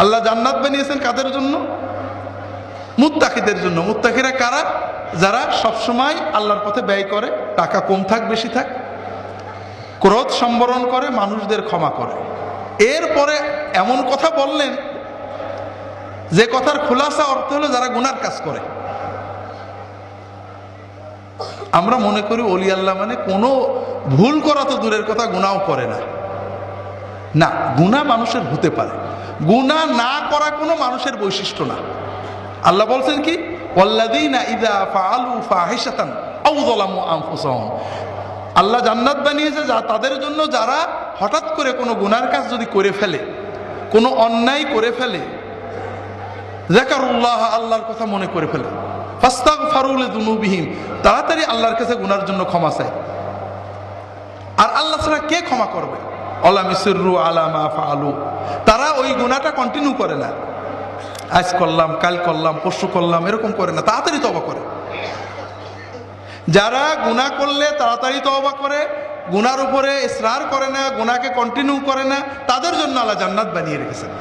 আল্লাহ জান্নাত বানিয়েছেন কাদের জন্য? মুত্তাকিদের জন্য। মুত্তাকিরা কারা? যারা সবসময় আল্লাহর পথে ব্যয় করে, টাকা কম থাক বেশি থাক, ক্রোধ সম্বরণ করে, মানুষদের ক্ষমা করে। এরপরে এমন কথা বললেন যে কথার খোলাসা অর্থ হলো যারা গুনার কাজ করে। আমরা মনে করি ওলি আল্লাহ মানে কোনো ভুল করা তো দূরের কথা, গুনাও করে না। না, গুনাহ মানুষের হতে পারে, গুনাহ না করা কোনো মানুষের বৈশিষ্ট্য না। আল্লাহ বলছেন কি, ওয়াল্লাযীনা ইযা ফাআলু ফাহিশাতান আও যালামু আনফুসাহুম। আল্লাহ জান্নাত বানিয়েছে যা তাদের জন্য যারা হঠাৎ করে কোনো গুনার কাজ যদি করে ফেলে, কোনো অন্যায় করে ফেলে, যাকারুল্লাহ, আল্লাহর কথা মনে করে ফেলে, ফাস্তাগফারু লিযুনুবিহিম, তাড়াতাড়ি আল্লাহর কাছে গুনার জন্য ক্ষমা চায়। আর আল্লাহ ছাড়া কে ক্ষমা করবে? আলাম ইসরু আলা মা ফাআলু, তারা ওই গুনাহটা কন্টিনিউ করে না, আজ করলাম, কাল করলাম, পরশু করলাম, এরকম করে না, তাড়াতাড়ি তওবা করে। যারা গুনাহ করলে তাড়াতাড়ি তওবা করে, গুনার উপরে ইসরার করে না, গুনাহকে কন্টিনিউ করে না, তাদের জন্য আল্লাহ জান্নাত বানিয়ে রেখেছেন।